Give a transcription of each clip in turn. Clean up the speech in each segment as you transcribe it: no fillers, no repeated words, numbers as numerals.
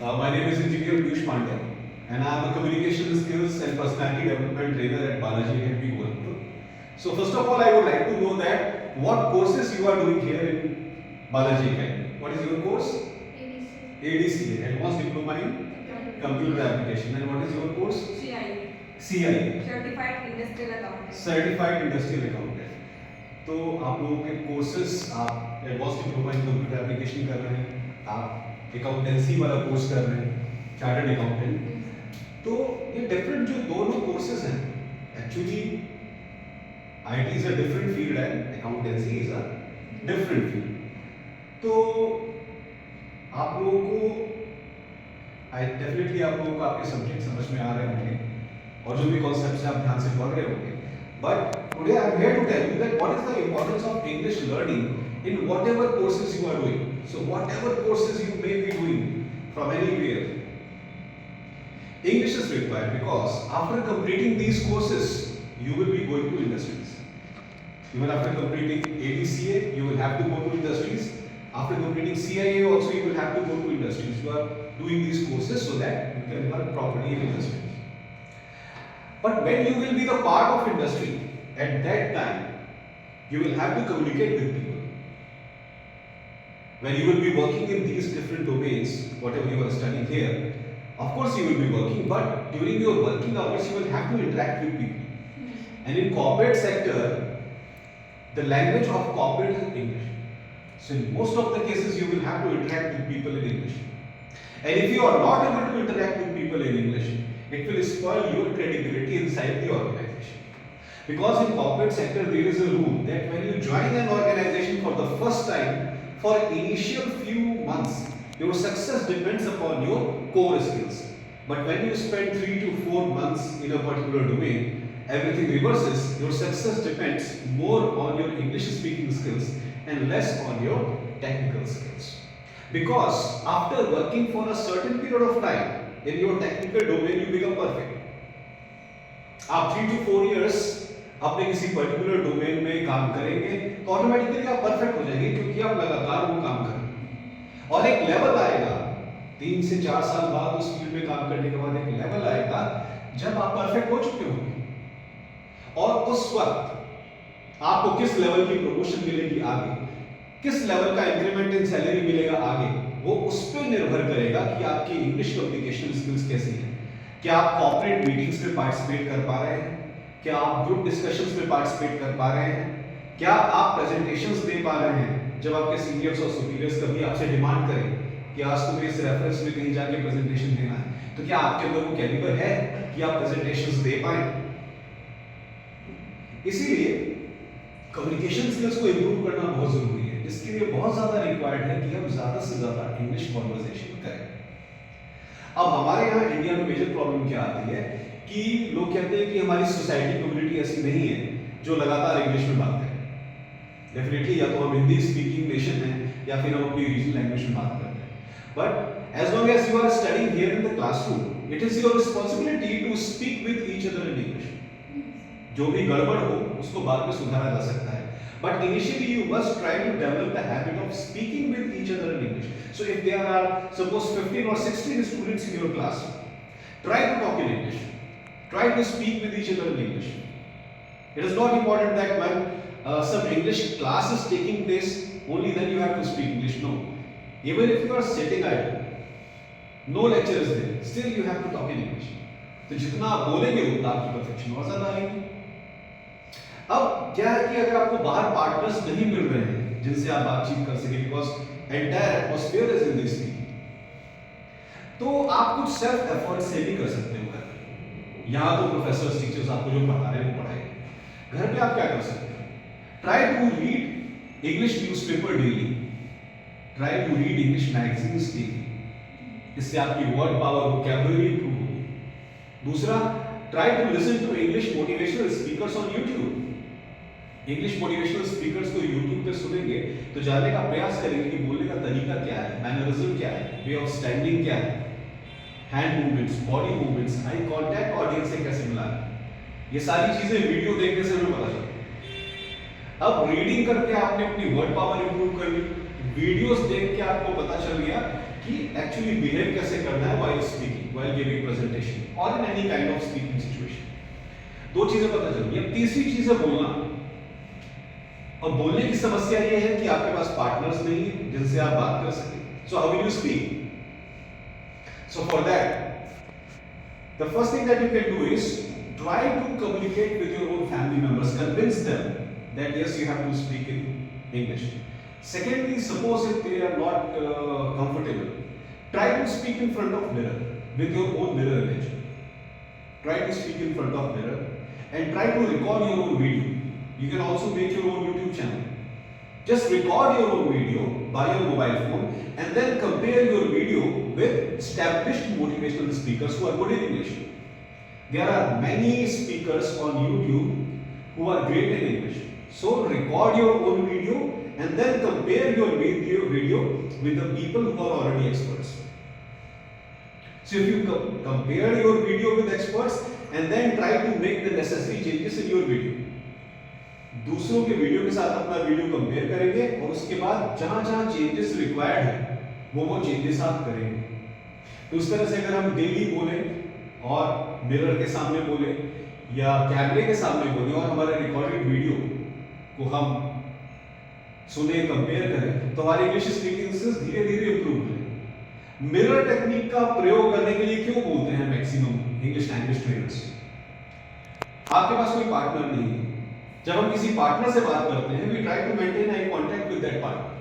My name is Engineer Piyush Pandya, and I am a communication skills and personality development trainer at Balaji Academy, Gorakhpur. So first of all, I would like to know that what courses you are doing here in Balaji Academy. What is your course? ADCA, Advanced Diploma in Computer Application. And what is your course? CIA, Certified Industrial Accountant. Certified Industrial Accountant. तो आप लोगों के courses आप advance diploma in computer application कर रहे हैं, आप accountancy वाला कोर्स कर रहे हैं, चार्टर्ड अकाउंटेंट। तो ये डिफरेंट जो दोनों कोर्सेज हैं, actually IT is a different field and accountancy is a different field. तो आप लोगों को डेफिनेटली आप लोगों को आपके सब्जेक्ट समझ में आ रहे होंगे और जो भी कॉन्सेप्ट्स आप ध्यान से पढ़ रहे होंगे। But today I am here to tell you that what is the importance of English learning in whatever courses you are doing. So whatever courses you may be doing from anywhere, English is required because after completing these courses, you will be going to industries. Even after completing ADCA, you will have to go to industries. After completing CIA also, you will have to go to industries. You are doing these courses so that you can work properly in industries. But when you will be the part of industry, at that time, you will have to communicate with people. When you will be working in these different domains, whatever you are studying here, of course you will be working, but during your working hours, you will have to interact with people. And in corporate sector, the language of corporate is English. So in most of the cases, you will have to interact with people in English. And if you are not able to interact with people in English, it will spoil your credibility inside the organization. Because in corporate sector there is a rule that when you join an organization for the first time, for initial few months, your success depends upon your core skills. But when you spend 3 to 4 months in a particular domain, everything reverses. Your success depends more on your English speaking skills and less on your technical skills. Because after working for a certain period of time, in your technical domain you become perfect. आप 3 to 4 years अपने किसी particular domain में काम करेंगे तो automatically आप perfect हो जाएंगे, क्योंकि आप लगातार वो काम कर रहे हैं। और एक लेवल आएगा 3 से 4 साल बाद उस फील्ड में काम करने के बाद एक लेवल आएगा जब आप परफेक्ट हो चुके होंगे, और उस वक्त आपको किस लेवल की प्रमोशन मिलेगी आगे, किस लेवल का इंक्रीमेंट इन सैलरी मिलेगा आगे, वो उस पर निर्भर करेगा कि आपकी इंग्लिश कम्युनिकेशन स्किल्स कैसी हैं। क्या आप कॉर्पोरेट मीटिंग्स में पार्टिसिपेट कर पा रहे हैं, क्या आप ग्रुप डिस्कशंस में पार्टिसिपेट कर पा रहे हैं, क्या आप प्रेजेंटेशंस दे पा रहे हैं जब आपके सीनियर्स और सुपीरियर्स कभी आपसे डिमांड करें कि आज तुम्हें इस रेफरेंस में कहीं जाके प्रेजेंटेशन देना है, तो क्या आपके अंदर वो कैलिबर है कि आप प्रेजेंटेशंस दे पाए। इसीलिए कम्युनिकेशन स्किल्स को इंप्रूव करना बहुत जरूरी है। इसके लिए बहुत ज्यादा रिक्वायर्ड है कि हम ज्यादा से ज्यादा इंग्लिश कॉन्वर्सेशन करें। अब हमारे यहाँ इंडिया में मेजर प्रॉब्लम क्या आती है कि लोग कहते हैं कि हमारी सोसाइटी कम्युनिटी ऐसी नहीं है जो लगातार इंग्लिश में बात करे। डेफिनेटली या तो हम हिंदी स्पीकिंग नेशन है या फिर हम अपनी रीजनल लैंग्वेज में बात करते हैं। But as long as you are studying here in the classroom, it is your responsibility to speak with each other in English. जो भी गड़बड़ हो उसको बाद में सुधारा जा सकता है, but initially you must try to develop the habit of speaking with each other in English. So if there are suppose 15 or 16 students in your class, try to talk in English, try to speak with each other in English. It is not important that when some English class is taking place, only then you have to speak English. No, even if you are sitting idle, no lecture is there, still you have to talk in English. तो जितना आप बोलेंगे उतना आपकी perfection और ज्यादा आएगी। अब क्या है कि अगर आपको बाहर पार्टनर्स नहीं मिल रहे हैं जिनसे आप बातचीत कर सके, because entire atmosphere is in this speaking, तो आप कुछ सेल्फ एफर्ट से भी कर सकते हो। घर यहाँ तो प्रोफेसर्स टीचर्स आपको जो पढ़ा रहे हैं वो पढ़ाएंगे। घर पे आप क्या कर सकते हो? Try to read English newspaper daily, try to read English magazines daily. इससे आपकी वर्ड पावर, वोकैबुलरी इंप्रूव होगी। दूसरा, try to listen to English motivational speakers on YouTube. English motivational speakers को यूट्यूब पे सुनेंगे तो जानने का प्रयास करेंगे कि बोलने का तरीका क्या है, मैनरिज्म क्या है, वे ऑफ स्टैंडिंग क्या है, hand movements, body movements, eye contact audience से कैसे मिलाना। ये सारी चीजें वीडियो देखने से हमें पता चलती है। अब रीडिंग करके आपने अपनी वर्ड पावर इंप्रूव कर ली, वीडियोस देख के आपको पता चल गया कि एक्चुअली बिहेव कैसे करना है while speaking, while giving presentation or in any kind of speaking situation. दो चीजें पता चली। अब तीसरी चीज है बोलना। अब बोलने की समस्या ये है कि आपके पास पार्टनर्स नहीं है जिनसे आप बात कर सकें। So how will you speak? So for that, the first thing that you can do is try to communicate with your own family members. Convince them that yes, you have to speak in English. Secondly, suppose if they are not comfortable, try to speak in front of mirror with your own mirror image. Try to speak in front of mirror and try to record your own video. You can also make your own YouTube channel. Just record your own video by your mobile phone and then compare your video with established motivational speakers who are good in English. There are many speakers on YouTube who are great in English. So record your own video and then compare your video with the people who are already experts. So if you compare your video with experts and then try to make the necessary changes in your video. दूसरों के video के साथ अपना video compare करेंगे और उसके बाद जहां जहां चेंजेस रिक्वायर्ड है वो चेंजेस आप करेंगे। तो उस तरह से अगर हम डेली बोले और मिरर के सामने बोले या कैमरे के सामने बोले और हमारे रिकॉर्डेड वीडियो को हम सुने कंपेयर करें तो हमारी इंग्लिश स्पीकिंग स्किल्स धीरे धीरे इंप्रूव करें। मिरर टेक्निक का प्रयोग करने के लिए क्यों बोलते हैं मैक्सिमम इंग्लिश लैंग्वेज ट्रेनर्स? आपके पास कोई पार्टनर नहीं है। जब हम किसी पार्टनर से बात करते हैं we try to maintain eye contact with that partner.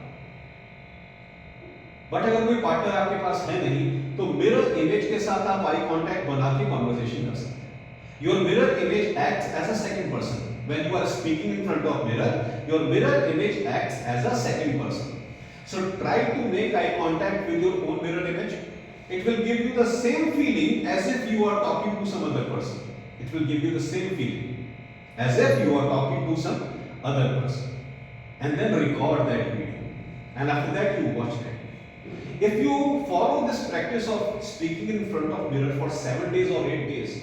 But अगर कोई पार्टनर आपके पास है नहीं तो मिरर इमेज के साथ आप आई कांटेक्ट बना के कन्वर्सेशन कर सकते हैं। Your mirror image acts as a second person when you are speaking in front of mirror. Your mirror image acts as a second person. So try to make eye contact with your own mirror image. It will give you the same feeling as if you are talking to some other person. It will give you the same feeling as if you are talking to some other person, and then record that video and after that you watch that. If you follow this practice of speaking in front of mirror for 7 days or 8 days,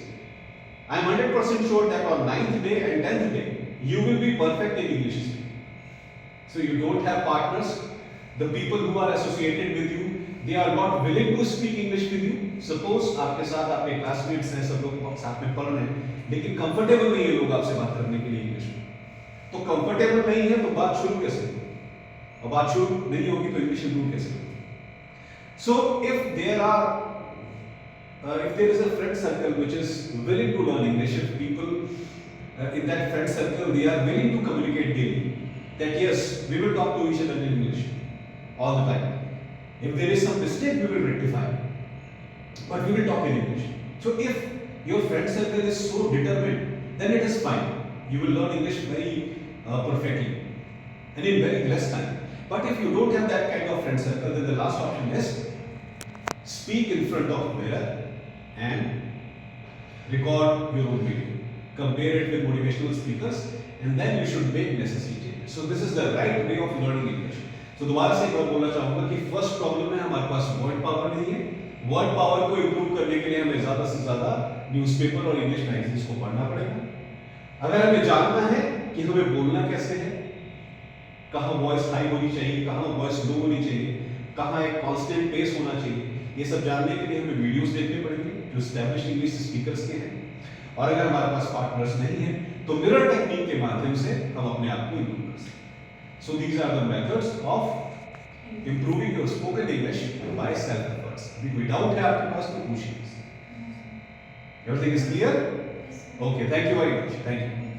I am 100% sure that on 9th day and 10th day you will be perfect in English speaking. So you don't have partners, the people who are associated with you, they are not willing to speak English with you. Suppose आपके साथ आपके classmates हैं, सब लोग साथ में पढ़ रहे हैं लेकिन कंफर्टेबल नहीं है लोग आपसे बात करने के लिए इंग्लिश में। तो कंफर्टेबल नहीं है तो बात शुरू कैसे होगी? और बात शुरू नहीं होगी तो इंग्लिश इंप्रूव कैसे होगी? So if there is a friend circle which is willing to learn English, if people in that friend circle they are willing to communicate daily, that yes, we will talk to each other in English all the time. If there is some mistake, we will rectify, but we will talk in English. So if your friend circle is so determined, then it is fine. You will learn English very perfectly and in very less time. But if you don't have that kind of friend circle, then the last option is speak in front of mirror and record your own video. Compare it with motivational speakers and then you should make necessary changes. So this is the right way of learning English. So दोबारा से एक बार बोलना चाहूँगा कि first problem है हमारे पास word power नहीं है। वर्ड पावर को इंप्रूव करने के लिए हमें ज़्यादा से ज़्यादा न्यूज़पेपर और इंग्लिश मैगजीन्स को पढ़ना पड़ेगा। अगर हमें जानना है कि हमें बोलना कैसे है, कहाँ वॉइस हाई होनी चाहिए, कहाँ वॉइस लो होनी चाहिए, कहाँ एक कांस्टेंट पेस होना चाहिए, ये सब जानने के लिए हमें वीडियोस देखने पड़ेंगे जो एस्टैब्लिश्ड इंग्लिश स्पीकर्स के हैं। और अगर हमारे पास पार्टनर्स नहीं है तो मिरर टेक्निक के माध्यम से हम अपने आप को इंप्रूव कर सकते हैं। So these are the methods of improving your spoken English by self efforts. कोई डाउट है आपके पास तो पूछिए। Everything is clear? Okay, thank you very much. Thank you.